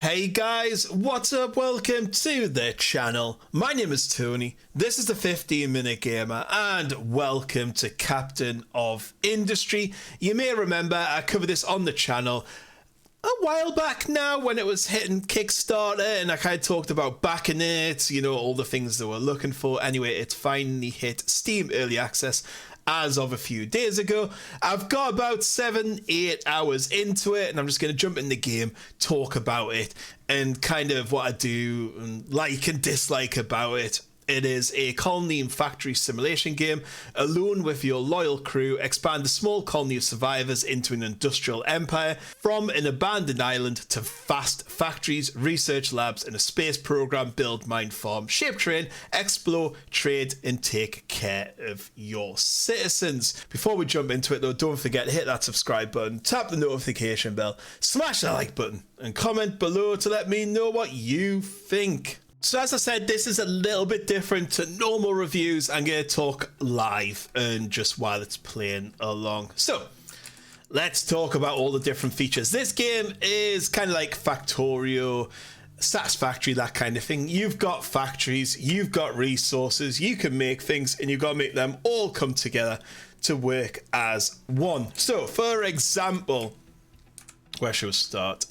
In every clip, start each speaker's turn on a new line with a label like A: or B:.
A: Hey guys, what's up? Welcome to the channel. My name is Tony. This is the 15-Minute Gamer and welcome to Captain of Industry. You may remember I covered this on the channel a while back now when it was hitting Kickstarter, and I kind of talked about backing it, you know, all the things that we're looking for. Anyway, it's finally hit Steam Early Access as of a few days ago. I've got about 7-8 hours into it, and I'm just going to jump in the game, talk about it, and kind of what I do and like and dislike about it. It is a colony and factory simulation game. Alone with your loyal crew, expand a small colony of survivors into an industrial empire. From an abandoned island to vast factories, research labs, and a space program. Build, mine, farm, shape, train, explore, trade, and take care of your citizens. Before we jump into it though, don't forget to hit that subscribe button, tap the notification bell, smash that like button, and comment below to let me know what you think. So as I said, this is a little bit different to normal reviews. I'm going to talk live and just while it's playing along. So let's talk about all the different features. This game is kind of like Factorio, Satisfactory, that kind of thing. You've got factories, you've got resources, you can make things, and you've got to make them all come together to work as one. So for example, where should we start?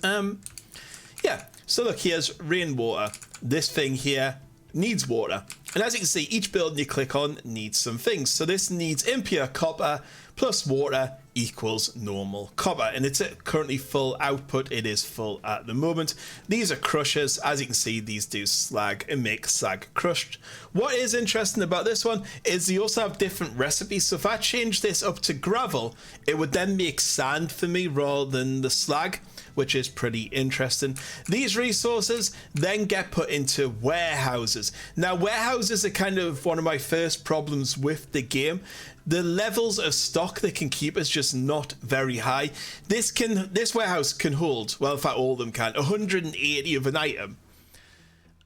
A: So look, here's rainwater. This thing here needs water. And as you can see, each building you click on needs some things. So this needs impure copper plus water equals normal copper. And it's at currently full output. It is full at the moment. These are crushers. As you can see, these do slag and make slag crushed. What is interesting about this one is you also have different recipes. So if I change this up to gravel, it would then make sand for me rather than the slag, which is pretty interesting. These resources then get put into warehouses. Now, warehouses are kind of one of my first problems with the game. The levels of stock they can keep is just not very high. This warehouse can hold, well, in fact, all of them can, 180 of an item.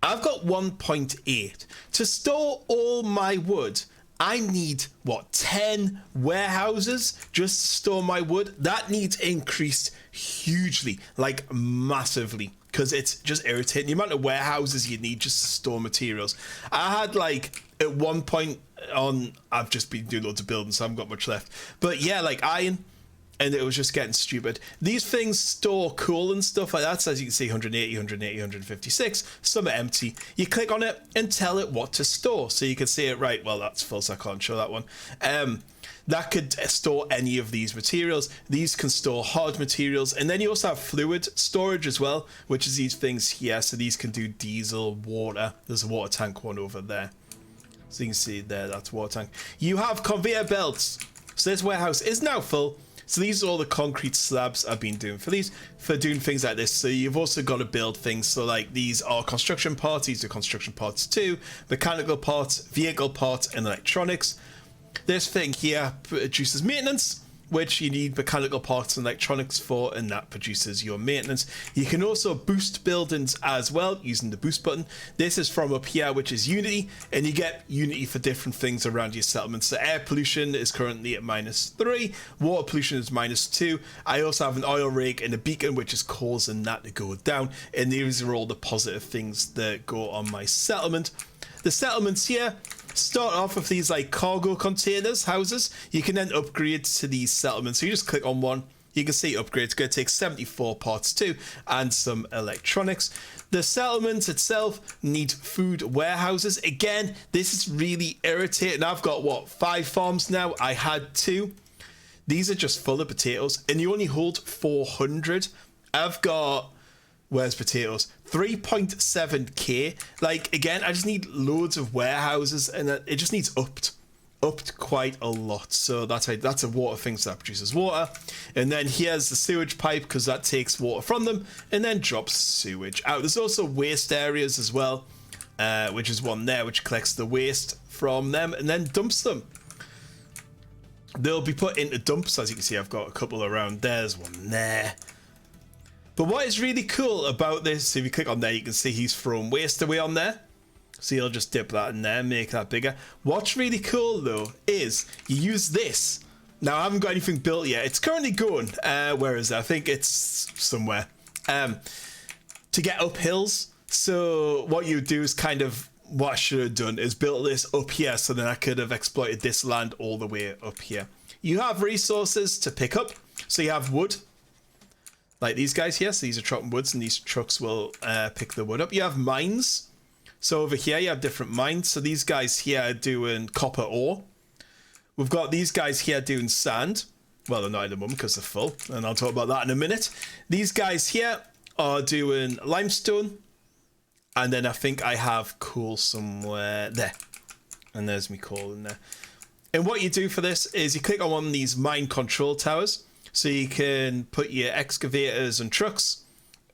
A: I've got 1.8. To store all my wood, I need, what, 10 warehouses just to store my wood? That needs increased hugely, like massively, because it's just irritating. The amount of warehouses you need just to store materials. I had like, at one point on, I've just been doing loads of building, so I haven't got much left. But yeah, like iron, and it was just getting stupid. These things store coal and stuff like that. So as you can see, 180, 180, 156. Some are empty. You click on it and tell it what to store. So you can see it, right, well, that's full, so I can't show that one. That could store any of these materials. These can store hard materials. And then you also have fluid storage as well, which is these things here. So these can do diesel, water. There's a water tank one over there. So you can see there, that's water tank. You have conveyor belts. So this warehouse is now full. So these are all the concrete slabs I've been doing for doing things like this. So you've also got to build things. So like these are construction parts. These are construction parts too. Mechanical parts, vehicle parts, and electronics. This thing here produces maintenance, which you need mechanical parts and electronics for, and that produces your maintenance. You can also boost buildings as well using the boost button. This is from up here, which is Unity, and you get Unity for different things around your settlements. So air pollution is currently at -3, water pollution is -2. I also have an oil rig and a beacon, which is causing that to go down, and these are all the positive things that go on my settlement. The settlements here start off with these like cargo containers, houses. You can then upgrade to these settlements. So you just click on one. You can see upgrade. It's going to take 74 parts too, and some electronics. The settlement itself need food warehouses. Again, this is really irritating. I've got, what, 5 farms now? I had 2. These are just full of potatoes, and you only hold 400. I've got... Where's potatoes? 3.7k. Like, again, I just need loads of warehouses, and it just needs upped quite a lot. So that's a water thing, so that produces water. And then here's the sewage pipe, because that takes water from them and then drops sewage out. There's also waste areas as well, which is one there, which collects the waste from them and then dumps them. They'll be put into dumps. As you can see, I've got a couple around there. There's one there. But what is really cool about this, if you click on there, you can see he's thrown waste away on there. So you'll just dip that in there, make that bigger. What's really cool though is you use this. Now I haven't got anything built yet. It's currently going. Where is it? I think it's somewhere. to get up hills. So what you do is kind of what I should have done is built this up here, so then I could have exploited this land all the way up here. You have resources to pick up. So you have wood, like these guys here. So these are chopping woods, and these trucks will pick the wood up. You have mines. So over here you have different mines. So these guys here are doing copper ore. We've got these guys here doing sand. Well, they're not at the moment because they're full, and I'll talk about that in a minute. These guys here are doing limestone. And then I think I have coal somewhere there. And there's me coal in there. And what you do for this is you click on one of these mine control towers. So you can put your excavators and trucks.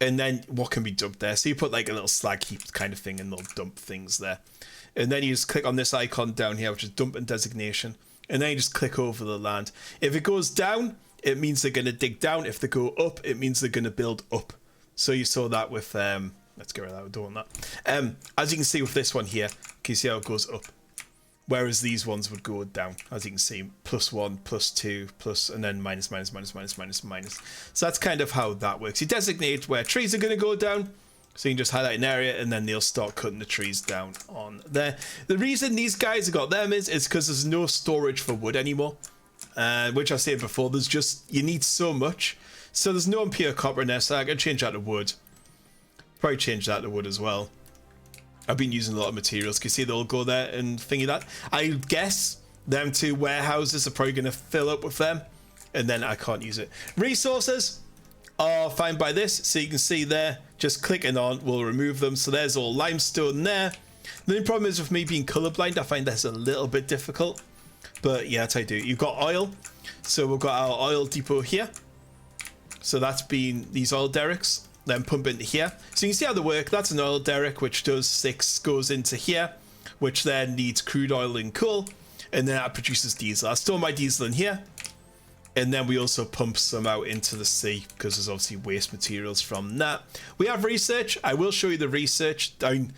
A: And then what can be dumped there? So you put like a little slag heap kind of thing, and they'll dump things there. And then you just click on this icon down here, which is dump and designation. And then you just click over the land. If it goes down, it means they're going to dig down. If they go up, it means they're going to build up. So you saw that with... let's get rid of that. We're doing that. As you can see with this one here, can you see how it goes up? Whereas these ones would go down. As you can see, +1, +2, plus, and then minus, minus, minus, minus, minus, minus. So that's kind of how that works. You designate where trees are going to go down. So you can just highlight an area, and then they'll start cutting the trees down on there. The reason these guys have got them is because there's no storage for wood anymore. Which I said before, there's just, you need so much. So there's no pure copper in there, so I can change that to wood. Probably change that to wood as well. I've been using a lot of materials. Can you see they'll go there and thingy that? I guess them two warehouses are probably going to fill up with them. And then I can't use it. Resources are fine by this. So you can see there, just clicking on will remove them. So there's all limestone there. The only problem is with me being colorblind, I find that's a little bit difficult. But yeah, that's how you do it. You've got oil. So we've got our oil depot here. So that's been these oil derricks. Then pump into here. So you can see how they work. That's an oil derrick, which does 6, goes into here, which then needs crude oil and coal, and then that produces diesel. I store my diesel in here, and then we also pump some out into the sea because there's obviously waste materials from that. We have research. I will show you the research down.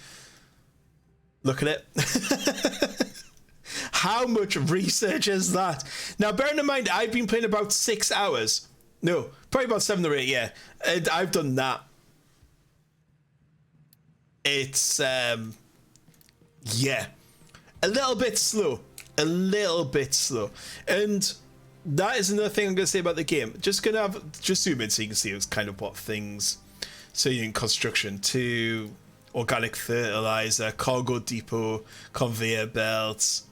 A: Look at it. How much research is that? Now, bearing in mind, I've been playing about 6 hours. No, probably about 7 or 8, yeah. And I've done that. It's, yeah. A little bit slow. A little bit slow. And that is another thing I'm going to say about the game. Just zoom in so you can see it's kind of what things. So you're in construction to organic fertilizer, cargo depot, conveyor belts.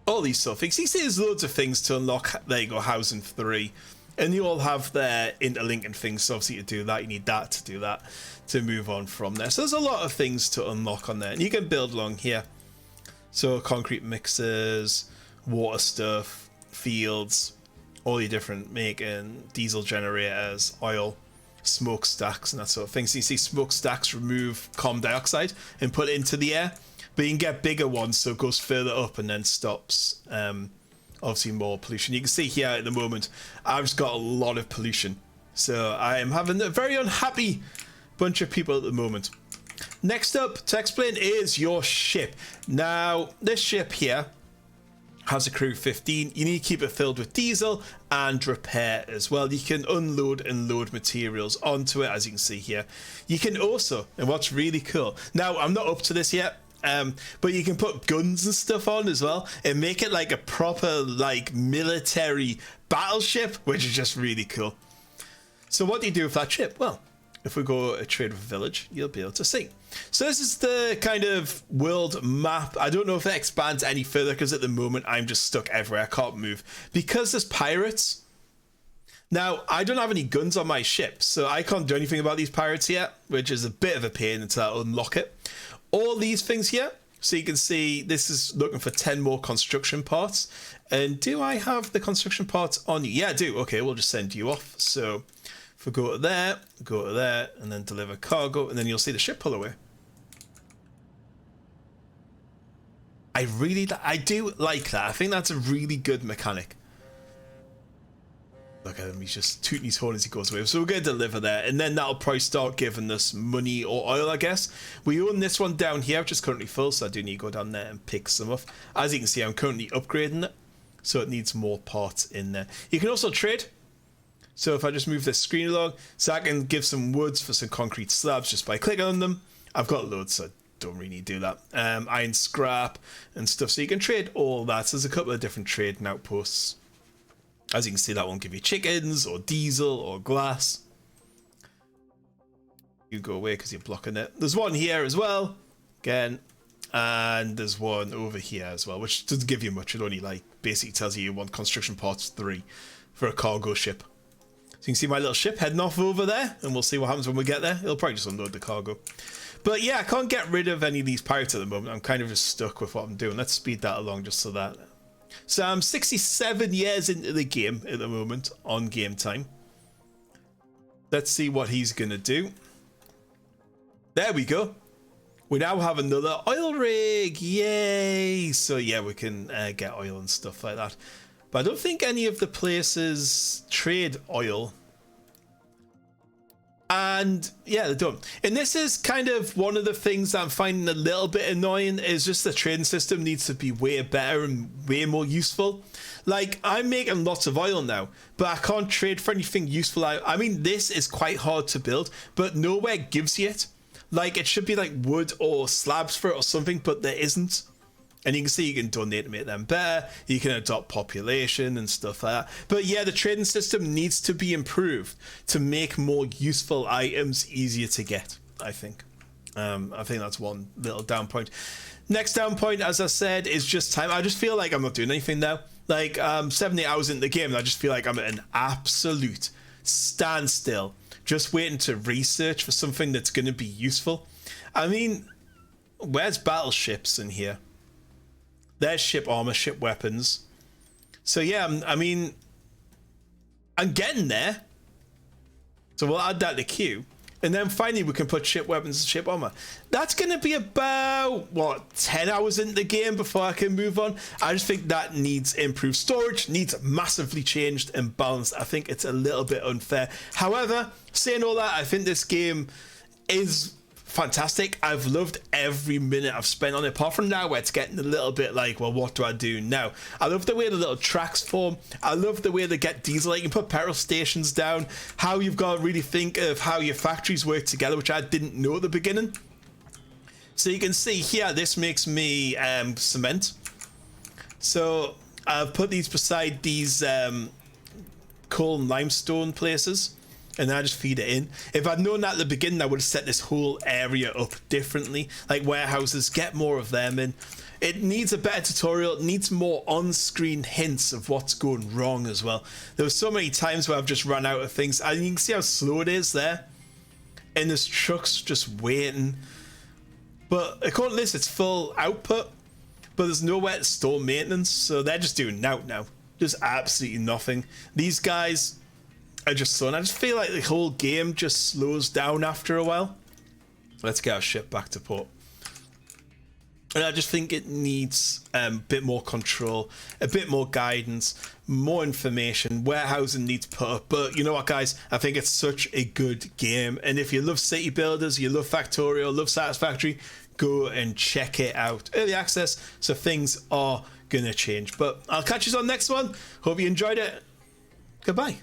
A: All these sort of things. You see there's loads of things to unlock. There you go, housing 3. And you all have their interlinking things. So obviously to do that, you need that to do that to move on from there. So there's a lot of things to unlock on there. And you can build along here. So concrete mixers, water stuff, fields, all your different making, diesel generators, oil, smokestacks and that sort of thing. So you see smokestacks remove carbon dioxide and put it into the air. But you can get bigger ones so it goes further up and then stops obviously more pollution. You can see here at the moment I've just got a lot of pollution, so I am having a very unhappy bunch of people at the moment. Next up to explain is your ship. Now this ship here has a crew of 15. You need to keep it filled with diesel and repair as well. You can unload and load materials onto it, as you can see here. You can also, and what's really cool, now I'm not up to this yet, but you can put guns and stuff on as well and make it like a proper like military battleship, which is just really cool. So what do you do with that ship? Well, if we go a trade with a village, you'll be able to see. So this is the kind of world map. I don't know if it expands any further because at the moment I'm just stuck everywhere. I can't move because there's pirates. Now, I don't have any guns on my ship, so I can't do anything about these pirates yet, which is a bit of a pain until I unlock it. All these things here, so you can see this is looking for 10 more construction parts. And do I have the construction parts on you? Yeah, I do. Okay, we'll just send you off. So if we go to there, and then deliver cargo, and then you'll see the ship pull away. I do like that. I think that's a really good mechanic. Look at him, he's just tooting his horn as he goes away. So we're going to deliver there, and then that'll probably start giving us money or oil, I guess. We own this one down here, which is currently full, so I do need to go down there and pick some up. As you can see, I'm currently upgrading it, so it needs more parts in there. You can also trade. So if I just move this screen along, so I can give some woods for some concrete slabs just by clicking on them. I've got loads, so I don't really need to do that. Iron scrap and stuff, so you can trade all that. So there's a couple of different trading outposts. As you can see, that won't give you chickens or diesel or glass. You go away because you're blocking it. There's one here as well, again, and there's one over here as well, which doesn't give you much. It only like basically tells you want construction parts 3 for a cargo ship. So you can see my little ship heading off over there, and we'll see what happens when we get there. It'll probably just unload the cargo. But yeah, I can't get rid of any of these pirates at the moment. I'm kind of just stuck with what I'm doing. Let's speed that along just so that. So I'm 67 years into the game at the moment on game time. Let's see what he's going to do. There we go. We now have another oil rig. Yay! So yeah, we can get oil and stuff like that. But I don't think any of the places trade oil. And yeah, they don't. And this is kind of one of the things that I'm finding a little bit annoying, is just the trading system needs to be way better and way more useful. Like, I'm making lots of oil now, but I can't trade for anything useful. I mean, this is quite hard to build, but nowhere gives you it. Like, it should be like wood or slabs for it or something, but there isn't. And you can see you can donate to make them better. You can adopt population and stuff like that. But yeah, the trading system needs to be improved to make more useful items easier to get, I think. I think that's one little down point. Next down point, as I said, is just time. I just feel like I'm not doing anything now. Like, 70 hours into the game, and I just feel like I'm at an absolute standstill, just waiting to research for something that's going to be useful. I mean, where's battleships in here? There's ship armor, ship weapons. So yeah, I mean, I'm getting there. So we'll add that to the queue. And then finally we can put ship weapons and ship armor. That's going to be about, what, 10 hours into the game before I can move on. I just think that needs improved storage, needs massively changed and balanced. I think it's a little bit unfair. However, saying all that, I think this game is fantastic. I've loved every minute I've spent on it, apart from now where it's getting a little bit like, well, what do I do now? I love the way the little tracks form. I love the way they get diesel. Like, you can put petrol stations down, how you've got to really think of how your factories work together, which I didn't know at the beginning. So you can see here, this makes me cement. So I've put these beside these coal and limestone places, and then I just feed it in. If I'd known that at the beginning, I would have set this whole area up differently. Like warehouses, get more of them in. It needs a better tutorial. It needs more on-screen hints of what's going wrong as well. There were so many times where I've just run out of things. And you can see how slow it is there. And there's trucks just waiting. But according to this, it's full output. But there's nowhere to store maintenance. So they're just doing now. Just absolutely nothing. These guys are just slow, and I just feel like the whole game just slows down after a while. Let's get our ship back to port. And I just think it needs a bit more control, a bit more guidance, more information. Warehousing needs put up. But you know what, guys? I think it's such a good game. And if you love city builders, you love Factorial, love Satisfactory, go and check it out. Early access, so things are going to change. But I'll catch you on the next one. Hope you enjoyed it. Goodbye.